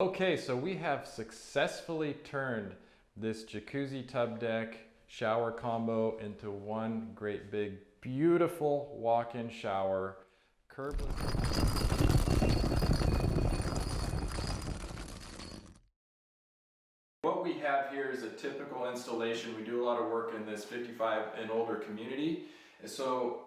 Okay, so we have successfully turned this jacuzzi tub deck shower combo into one great big beautiful walk-in shower, curbless. What we have here is a typical installation. We do a lot of work in this 55 and older community. And so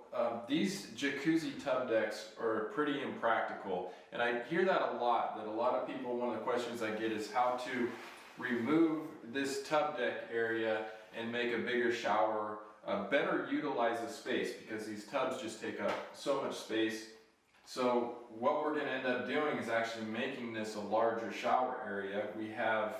these jacuzzi tub decks are pretty impractical. And I hear that a lot of people, one of the questions I get is how to remove this tub deck area and make a bigger shower, better utilize the space, because these tubs just take up so much space. So what we're going to end up doing is actually making this a larger shower area. We have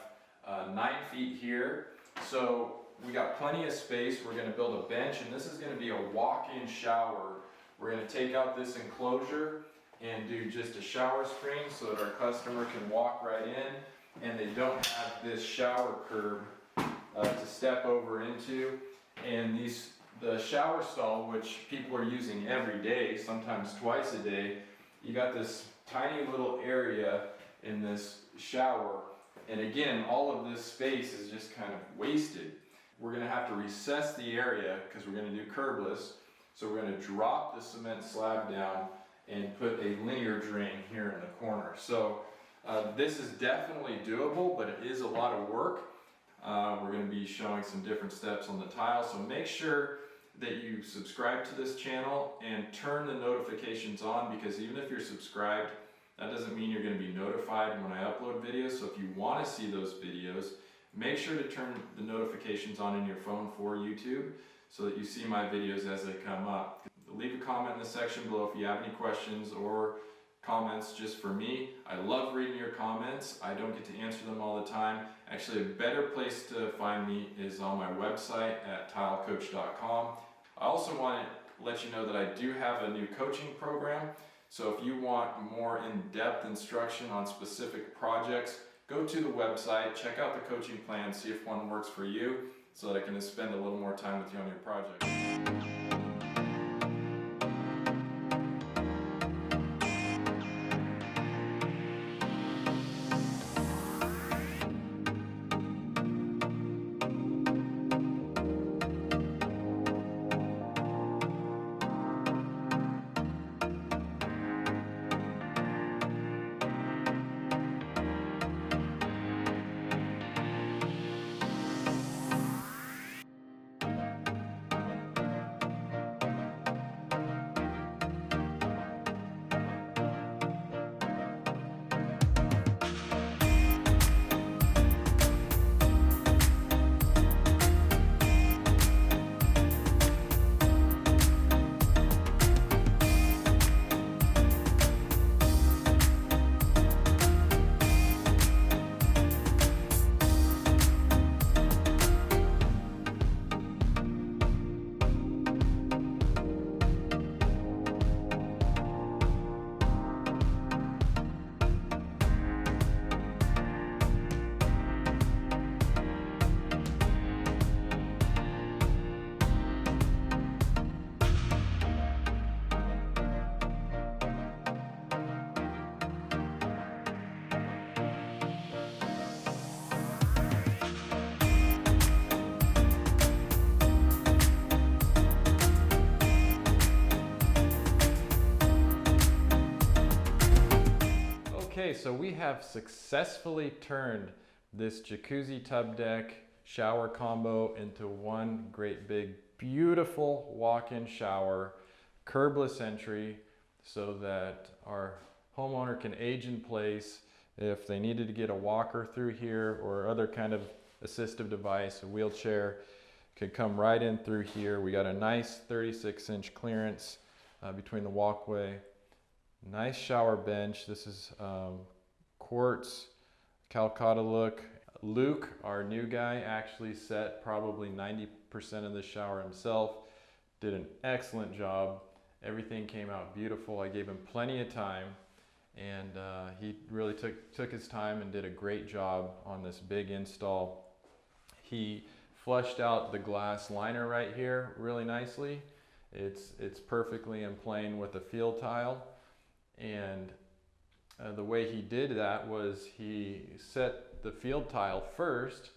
9 feet here, so we got plenty of space. We're going to build a bench, and this is going to be a walk-in shower. We're going to take out this enclosure and do just a shower screen so that our customer can walk right in and they don't have this shower curb to step over into. And the shower stall, which people are using every day, sometimes twice a day, you got this tiny little area in this shower. And again, all of this space is just kind of wasted. We're going to have to recess the area because we're going to do curbless. So we're going to drop the cement slab down and put a linear drain here in the corner. So this is definitely doable, but it is a lot of work. We're going to be showing some different steps on the tile. So make sure that you subscribe to this channel and turn the notifications on, because even if you're subscribed, that doesn't mean you're going to be notified when I upload videos. So if you want to see those videos, make sure to turn the notifications on in your phone for YouTube so that you see my videos as they come up. Leave a comment in the section below if you have any questions or comments just for me. I love reading your comments. I don't get to answer them all the time. Actually, a better place to find me is on my website at tilecoach.com. I also want to let you know that I do have a new coaching program. So if you want more in-depth instruction on specific projects, go to the website, check out the coaching plan, see if one works for you, so that I can spend a little more time with you on your project. Okay, so we have successfully turned this jacuzzi tub deck shower combo into one great big beautiful walk-in shower, curbless entry, so that our homeowner can age in place. If they needed to get a walker through here or other kind of assistive device, a wheelchair, could come right in through here. We got a nice 36-inch clearance between the walkway. Nice shower bench. This is quartz, Calcutta look. Luke, our new guy, actually set probably 90% of the shower himself. Did an excellent job. Everything came out beautiful. I gave him plenty of time, and he really took his time and did a great job on this big install. He flushed out the glass liner right here really nicely. It's perfectly in plane with the field tile. And the way he did that was he set the field tile first,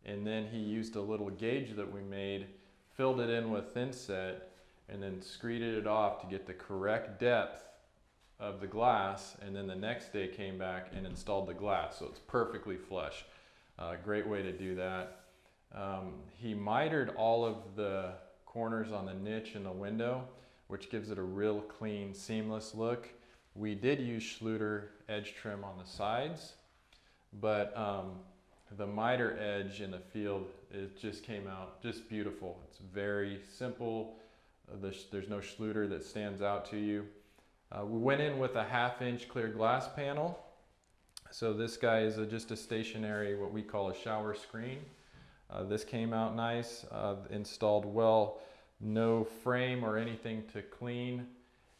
and then he used a little gauge that we made, filled it in with thin set, and then screeded it off to get the correct depth of the glass, and then the next day came back and installed the glass, so it's perfectly flush. Great way to do that. He mitered all of the corners on the niche in the window, which gives it a real clean, seamless look. We did use Schluter edge trim on the sides, but the miter edge in the field, it just came out just beautiful. It's very simple. There's no Schluter that stands out to you. We went in with a 1/2 inch clear glass panel. So this guy is just a stationary, what we call a shower screen. This came out nice, installed well, no frame or anything to clean,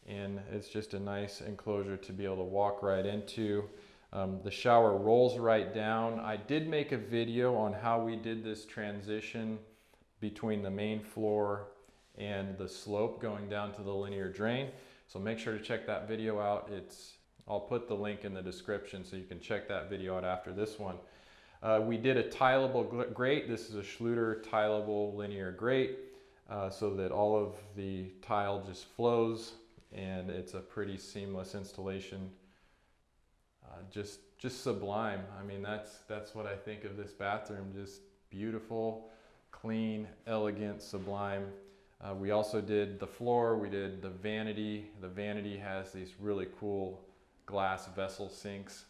and it's just a nice enclosure to be able to walk right into. The shower rolls right down. I did make a video on how we did this transition between the main floor and the slope going down to the linear drain. So make sure to check that video out. I'll put the link in the description so you can check that video out after this one. We did a tileable grate. This is a Schluter tileable linear grate, so that all of the tile just flows, and it's a pretty seamless installation. Just sublime. I mean, that's what I think of this bathroom. Just beautiful, clean, elegant, sublime. We also did the floor. We did the vanity. The vanity has these really cool glass vessel sinks.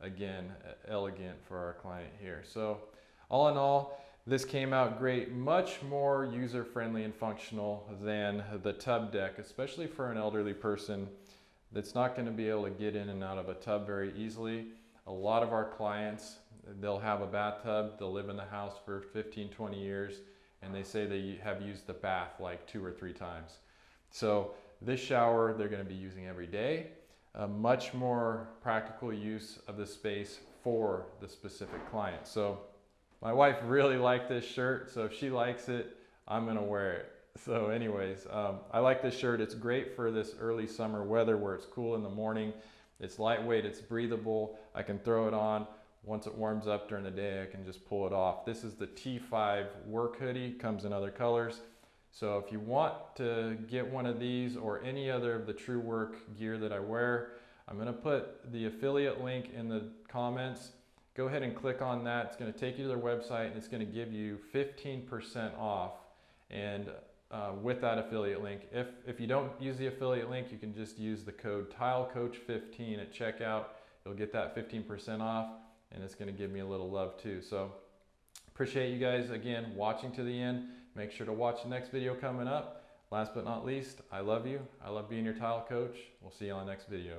Again, elegant for our client here. So all in all, this came out great. Much more user-friendly and functional than the tub deck, especially for an elderly person that's not going to be able to get in and out of a tub very easily. A lot of our clients, they'll have a bathtub, they'll live in the house for 15, 20 years, and they say they have used the bath like 2 or 3 times. So this shower they're going to be using every day. A much more practical use of the space for the specific client. So my wife really liked this shirt, so if she likes it, I'm going to wear it. So anyways, I like this shirt. It's great for this early summer weather where it's cool in the morning. It's lightweight, it's breathable. I can throw it on. Once it warms up during the day, I can just pull it off. This is the T5 work hoodie, comes in other colors. So if you want to get one of these or any other of the True Work gear that I wear, I'm gonna put the affiliate link in the comments. Go ahead and click on that. It's gonna take you to their website, and it's gonna give you 15% off. And with that affiliate link, if you don't use the affiliate link, you can just use the code TileCoach15 at checkout. You'll get that 15% off. And it's going to give me a little love too. So appreciate you guys again watching to the end. Make sure to watch the next video coming up. Last but not least, I love you. I love being your tile coach. We'll see you on the next video.